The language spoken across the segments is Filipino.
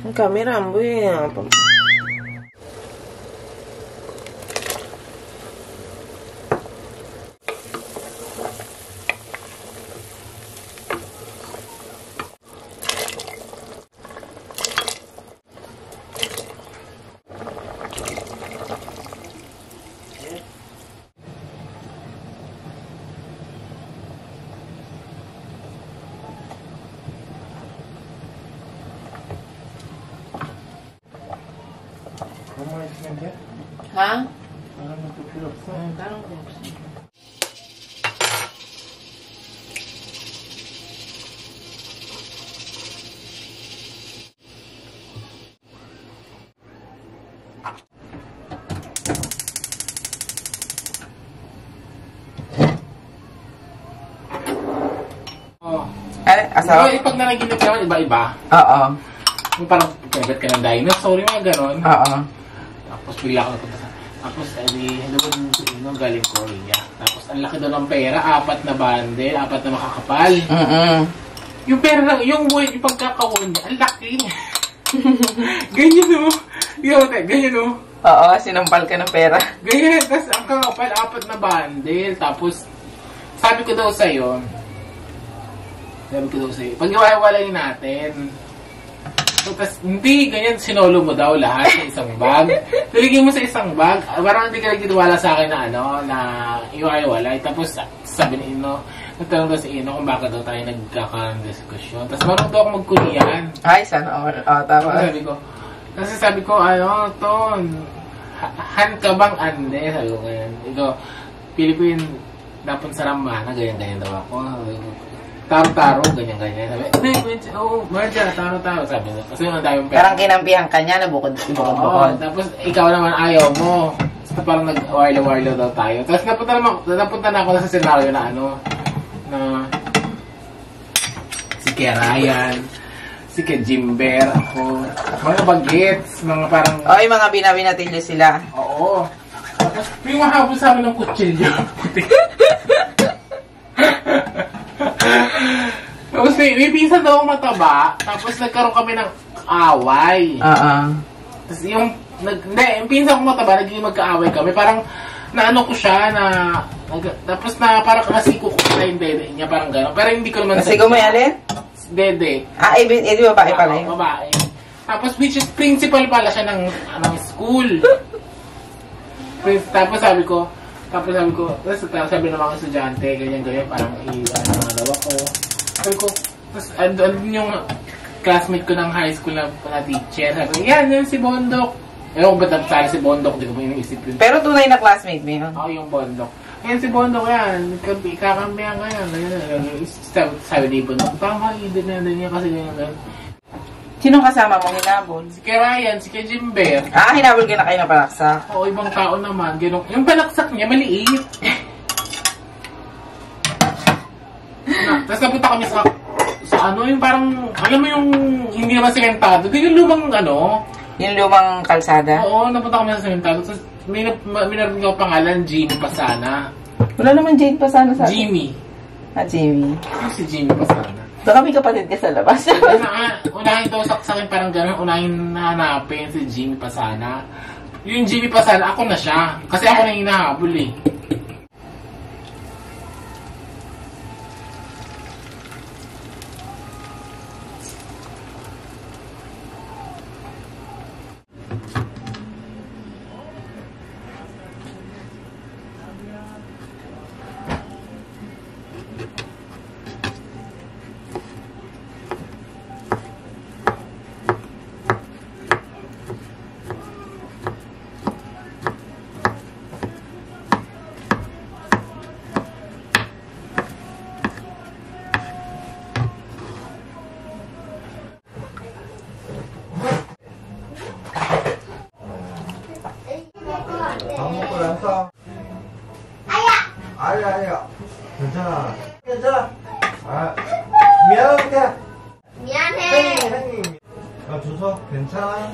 Ang camera 안 보여요. Ha? Parang magpupil 없어. Parang ko 없어. Ay, asawa? Pag nanaginip ka naman, iba-iba. Oo. Yung parang kinagat ka ng dinosaur, yung mga ganon. Oo. Tapos bigla ako napunta sa... Tapos, hello, galing Korea. Tapos, ang laki daw ng pera, 4 na bundle, 4 na makakapal. Yung pera lang, yung pagkakawin niya, ang laki. Ganyan o. Ganyan o. Oo, sinampal ka ng pera. Ganyan, tapos ang kakapal, 4 na bundle. Tapos, sabi ko daw sa'yo, pag iwalay natin, so, tas, hindi, ganyan, sinolo mo daw lahat sa isang bag. Tuligin mo sa isang bag. Parang hindi ka nagtitiwala sa akin na, na iwalay. Tapos, sabi ni Ino, nagtanong daw si Ino kung bakit daw tayo nagkakaroon ng diskusyon. Tapos, marunong daw ako mag-Korean. Ay, sana all. Tama. Sabi ko, han ka bang ande? Sabi ko, ganyan. Ito, Philippine, dapat saramba na, ganyan daw ako. Taro-taro, ganyan-ganyan. Sabi, Marja, taro-taro. Sabi niya. Kasi yung tayong pera. Parang kinampihan ka niya, nabukod-bukod. Tapos, ikaw naman ayaw mo. So, parang nag-warlo-warlo daw tayo. Tapos, napunta na ako sa scenario na na si Kerayan, si Jimber, ako. Mga bagets, mga parang... Oo, yung mga binabinatilyo sila. Oo. Tapos, may mahabol sa amin ng kutsilyo. Tapos may pinsan daw akong mataba, tapos nagkaroon kami ng away. Tapos yung pinsan akong mataba, naging magkaaway kami. Parang naano ko siya tapos na parang nasiko ko na yung dede niya, parang gano'n. Pero hindi ko naman... Nasiko mo yung alin? Dede. Di babae pala yun? Babae. Tapos which is principal pala siya ng school. Tapos sabi ko, tapos sabi ng mga estudyante, ganyan, parang daw ako. Sabi ko, tapos andun yung classmate ko ng high school na teacher. Sabi ko, yan si Bondok. Ewan ko ba't nagsali si Bondok, hindi ko pa iniisip yun. Pero tunay na classmate mo yun? Oo, yung Bondok. Yan si Bondok yan, kakambihan ka yan. Sabi ni Bondok, tama, hindi na niya kasi ganyan. Sinong kasama mo hinabol? Si Kerayan, si Jimber. Hinabol ka na kayo na palaksak? Oo, ibang tao naman. Yung palaksak niya, maliit. Tapos napunta kami sa yung parang, alam mo yung hindi naman sementado. Yung lumang yung lumang kalsada? Oo, napunta kami sa sementado. Tapos may narinig ko pangalan, Jimmy Pasana. Wala naman Jane Pasana sa akin. Jimmy. Jimmy. Si Jimmy Pasana. Baka may kapatid ka sa labas. Unahin daw sa akin parang gano'n, unahin nahanapin si Jimmy Pasana. Yung Jimmy Pasana, ako na siya. Kasi ako na hinahabol eh. 아니야. 괜찮아. 미안해. 미안해. 형님. 주소 괜찮아.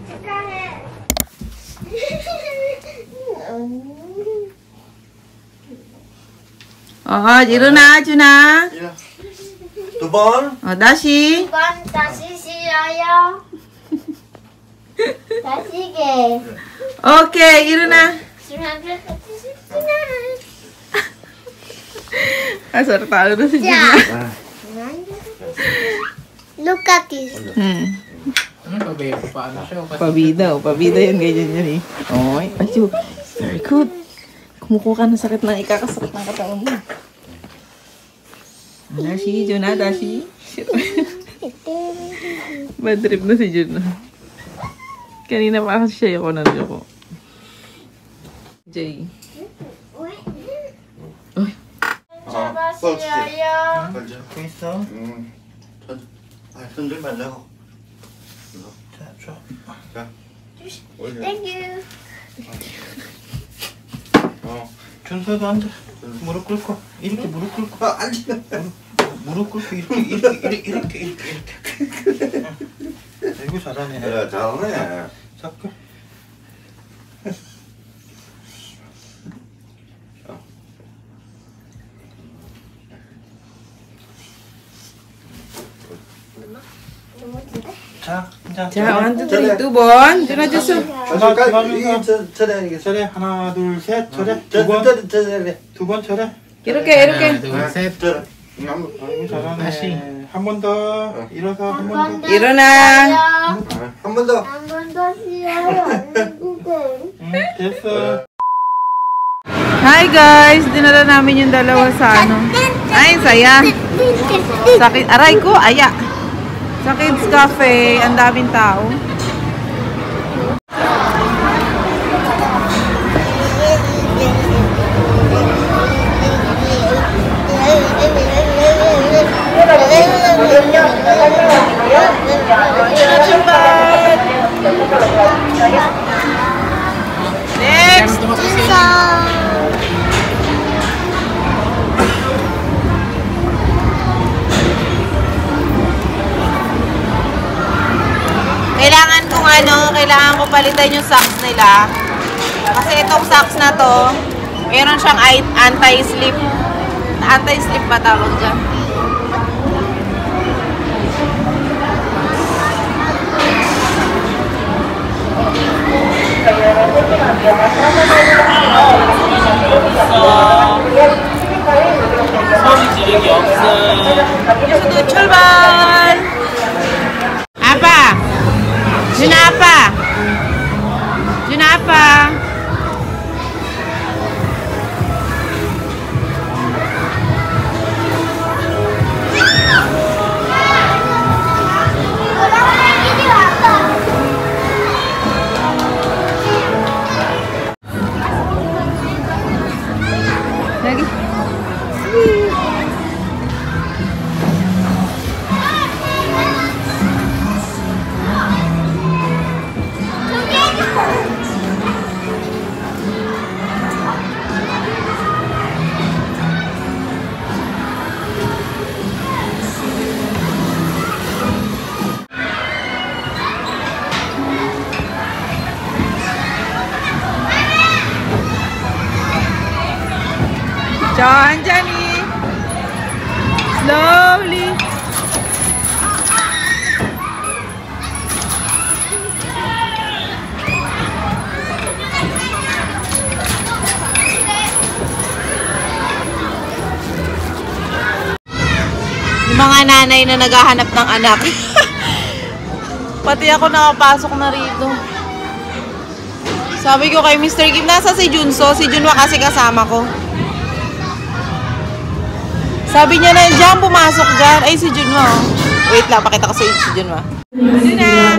축하해. 일어나, 준아. 두 번. 다시. 이건 다시 싫어요. 다시게. 오케이, 일어나. Sorry, talo na si Junior. Look at this. Paano siya? Pabida yun, ganyan yan eh. Oy, ayun. Very good. Kumukuha ka ng sakit na ikakasakit ng katawan mo. Dashi, Juna, Dashi. Bad trip na si Juna. Kanina pa kasi siya yung ko. Jay. 싫어요. 걸자. 있어? 손 들면 안 되고. 자, 줘. 자. 올려. Thank you. 준서도 앉아. 무릎 꿇고. 이렇게 무릎 꿇고. 앉아. 무릎 꿇고 이렇게. 아이고 잘하네. 야, 잘하네. 자꾸. 자, 자, 1, 2, 3, 2 번. Juna, Jusu. 저래 하나 둘 셋 저래 두 번 저래 이렇게. 아이고 잘하네 한 번 더 일어서 한 번 더 일어나. 한 번 더 한 번 더 싫어요. 됐어 Hi guys! Dinala namin yung dalawa sa ano. Ay, saya. Aray ko, aya. Sa Kids Cafe, ang daming tao. Next! Kailangan ko palitan yung socks nila. Kasi itong socks na to, meron siyang anti-slip. Anti-slip ba tawag dyan? Sunod, 출발! 아빠! Juna, apa? Juna, apa? Lagi. John, Johnny. Slowly. Yung mga nanay na naghahanap ng anak. Pati ako nakapasok na rito. Sabi ko kay Mr. Kim, nasa si Junso? Si Junwa kasi kasama ko. Sabi niya na dyan, pumasok dyan. Ay, si Junwa. Wait lang, pakita ko sa si Junwa. Junwa!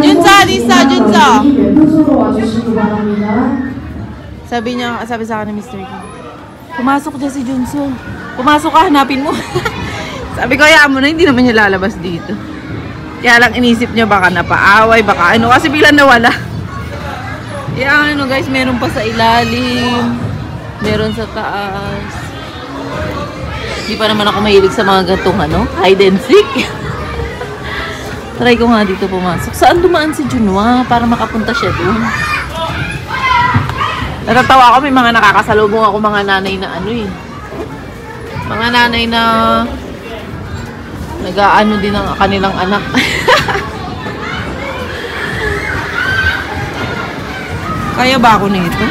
Junsa, Lisa, Junsa! Sabi sa akin ni Mr. Kim, pumasok dyan si Junso. Pumasok ka, hanapin mo. Sabi ko, hayaan mo na, hindi naman niya lalabas dito. Kaya lang inisip niya baka napaaway, baka ano, kasi bilang nawala. Kaya ano guys, meron pa sa ilalim. Meron sa taas. Hindi pa naman ako mahilig sa mga gantong ano, hide and seek. Try ko nga dito pumasok. Saan dumaan si Junwa para makapunta siya doon? Natatawa ako, may mga nakakasalubong ako mga nanay na ano eh. Mga nanay na nag-aano din ang kanilang anak. Kaya ba ako nito?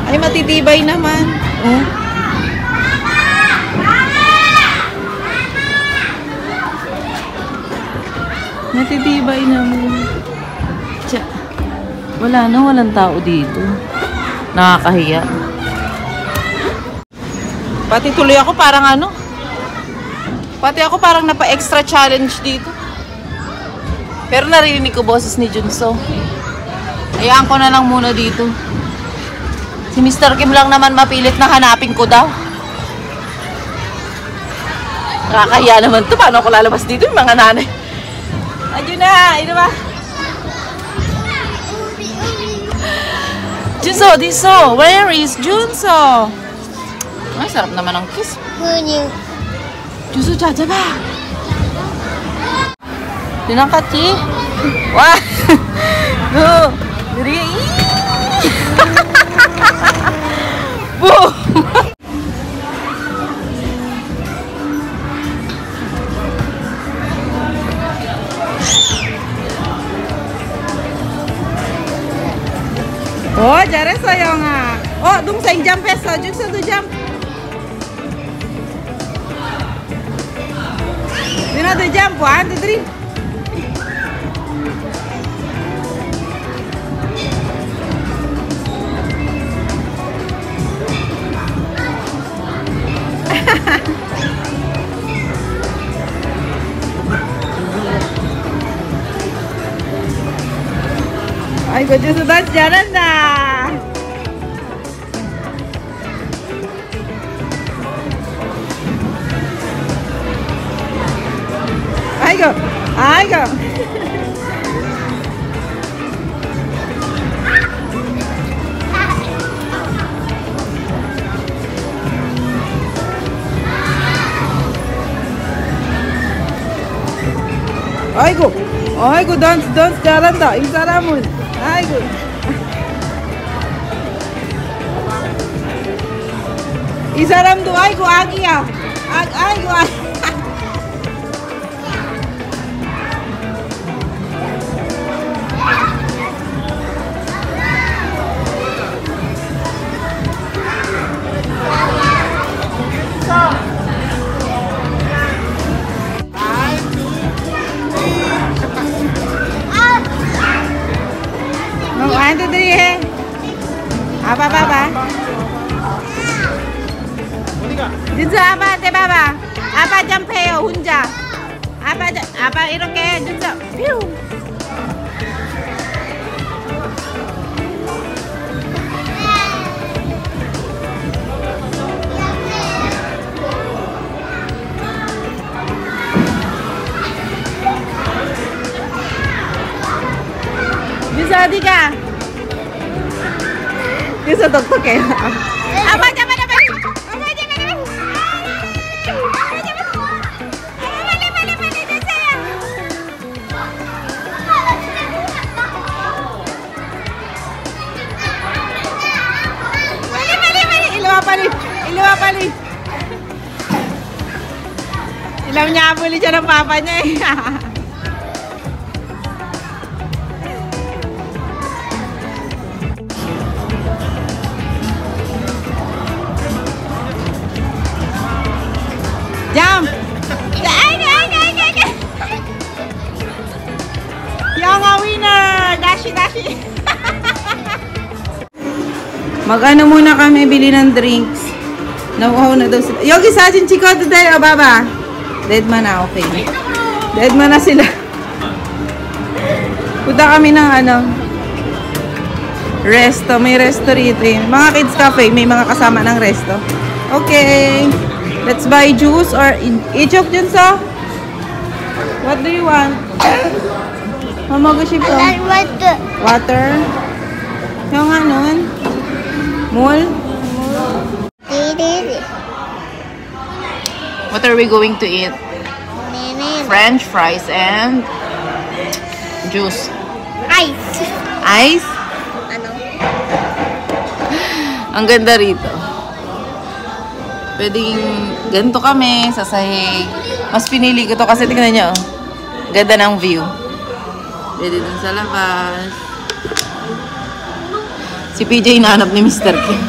Ay, matitibay naman. Oh. Matitibay naman. Tsa. Wala na, walang tao dito. Nakakahiya. Pati tuloy ako parang ano. Pati ako parang napa-extra challenge dito. Pero narinig ko boses ni Junso. Hayaan ko na lang muna dito. Si Mr. Kim lang naman mapilit na hanapin ko daw. Nakakahiya naman to. Paano ako lalabas dito yung mga nanay? Ayun na! Ayun ba? Junso, Diso! Where is Junso? Ay, sarap naman ang kiss. Junso, jaja ba? Dinangkati? Wah! Go! Diri! Boom! Oh, 잘했어요, 영아. 동생 점프했어. 준서도 점프. 누나도 점프. 1, 2, 3. 아이고, 준서 넌 잘한다. 아이고, 아이고. 아이고, 아이고, 넌 잘한다. 이 사람은. 아이고. 이 사람도 아이고 아기야. 아이고. Andri he. Apa? Junso apa ate baba? Apa 점프해요 혼자? apa 이렇게 junso. 퓨. junso 어디 가? Junso 똑똑해. apa jangan. Iluwa pali. Ilaw niya abuli siya ng papa niya eh. Jump! Yung winner! Dashi! Mag-ano muna kami, bili ng drinks. Nauhaw na daw sila. Yogi, sajin chiko today, o baba? Dead man na, okay. Dead man na sila. Punta kami ng resto. May resto rito eh. Mga kids cafe, may mga kasama ng resto. Okay. Let's buy juice or ichok Junso? What do you want? Mamagushi po. Water? Yung nun? Mall? What are we going to eat? French fries and juice. Ice. Ice? Ano? Ang ganda rito. Pwedeng ganito kami, sa sahig. Mas pinili ko to kasi tingnan nyo. Ganda ng view. Pwede dun sa labas. Si PJ hinahanap ni Mr. Kim.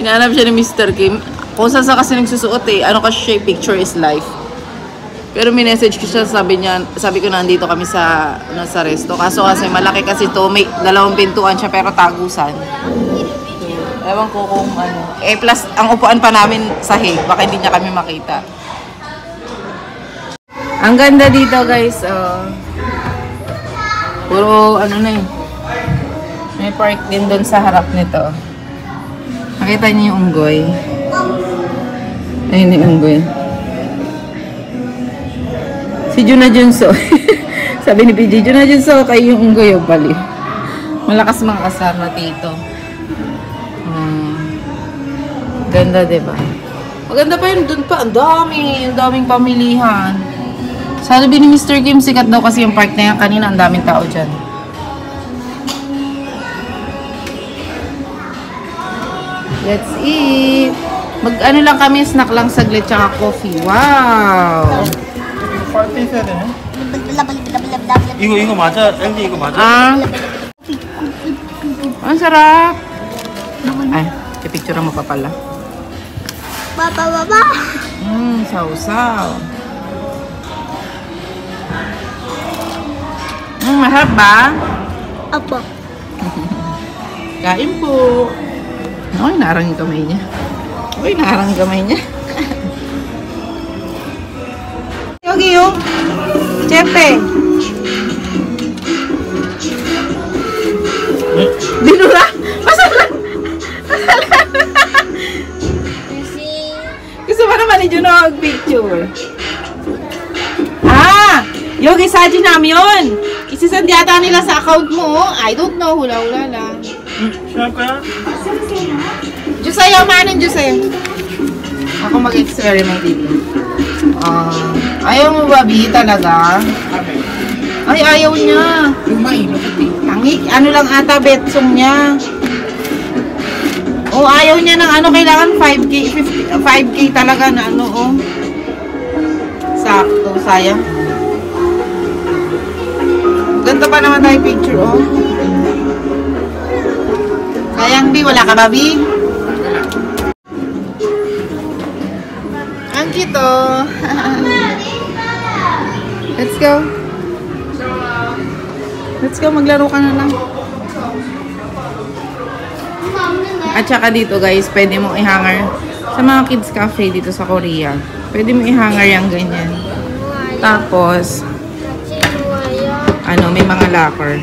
Hinahanap siya ni Mr. Kim. Kung saan sa kasi nagsusuot eh. Ano kasi siya, picture is life. Pero minessage ko siya, sabi ko nandito kami sa resto. Kaso kasi malaki kasi to, may 2 pintuan siya pero tagusan. Ewan ko kung ano. Plus, ang upuan pa namin sahig. Baka hindi niya kami makita. Ang ganda dito guys. Puro ano na eh. May park din doon sa harap nito. Nakita niyo yung unggoy. Ayun yung unggoy. Si Juna Junso. Sabi ni PJ, Juna Junso, kayo yung unggoy o bali. Malakas mga kasar na tito. Ganda, diba? Maganda pa yun, dun pa. Ang daming pamilihan. Sabi ni Mr. Kim, sikat daw kasi yung park na yan. Kanina, ang daming tao dyan. Let's eat. Mag-ano lang kami, snack lang saglit, tsaka coffee. Wow! 파티 있어야 되네. 이거 맞아? LG 이거 맞아? Ang sarap! Ay, pipicture mo pa pala. Baba. Sausaw. Masarap ba? Apo. Kain po. Ay, narang yung kamay niya. Yogi, yung. Chepe. Dinura. Masalan. Gusto mo naman ni Juno mag-picture. Yogi, saji namin yun. Isisend yata nila sa account mo. I don't know. Hula-hula lang. 시할 거야? Diyos sa'yo, manin Diyos sa'yo. Ako mag-experiment dito. Ayaw mo ba, B, talaga? Ay, ayaw niya. Ano lang ata, betsong niya. Ayaw niya ng kailangan 5K talaga na sakto, sayang. Ganito pa naman tayo picture, Sayang, B, wala ka ba, B? Ang cute, Let's go. Let's go, maglaro ka na lang. At saka dito guys, pwede mong i-hanger sa mga kids cafe dito sa Korea. Pwede mong i-hanger yung ganyan. Tapos, may mga locker.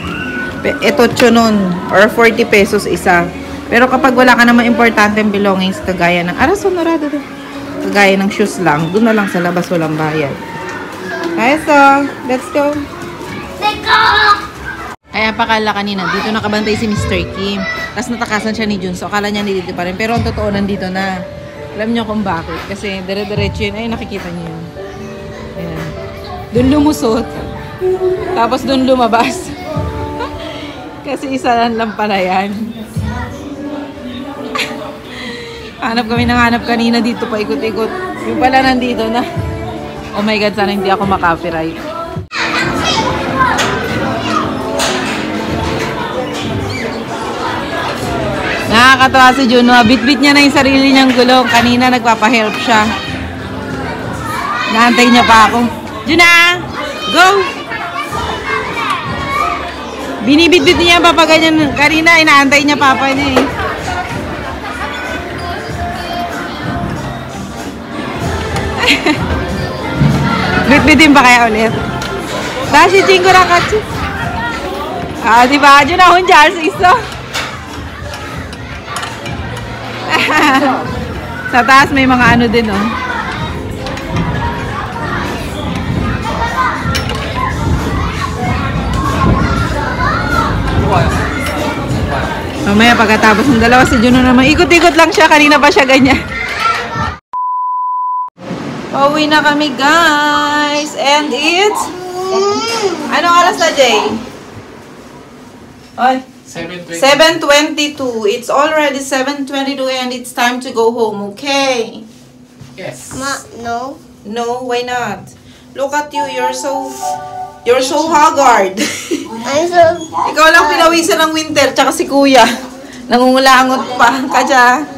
Ito chunon or 40 pesos isa. Pero kapag wala ka naman importanteng belongings kagaya ng sonorado doon. Kagaya ng shoes lang, doon na lang sa labas walang bayad. So, let's go. Kaya pakala kanina, dito nakabantay si Mr. Kim. Tapos natakasan siya ni Jun. So, akala niya nandito pa rin. Pero ang totoo, nandito na. Alam niyo kung bakit. Kasi dire-diretso yun. Ay, nakikita niyo yun. Ayan. Doon lumusot. Tapos doon lumabas. Kasi isa lang pala yan. Hanap kami ng hanap kanina dito pa ikot-ikot. Yung pala nandito na. Oh my God, sana hindi ako makapiright. Nakakatawa si Juno. Bit-bit niya na yung sarili niyang gulong. Kanina nagpapahelp siya. Naantay niya pa ako. Juna! Go! Binibit-bit niya pa ganyan. Kanina inaantay niya papa niya eh. Bit-bitin pa kaya ulit? Dashi chingo rakatsu. Diba? Juna hunja 할 수 있어? Sa taas may mga din Mamaya pagkatapos ng dalawa si Juno naman, ikot-ikot lang siya, kanina pa siya ganyan. Pauwi na kami guys, and it's anong oras na, Jay? Oy. 7:20. 7:22. It's already 7:22 and it's time to go home, okay? Yes. No. No, why not? Look at you, you're so haggard. I'm so. Ikaw lang pinawisan ng winter, tsaka si kuya. Nangungulangot pa ka dyan.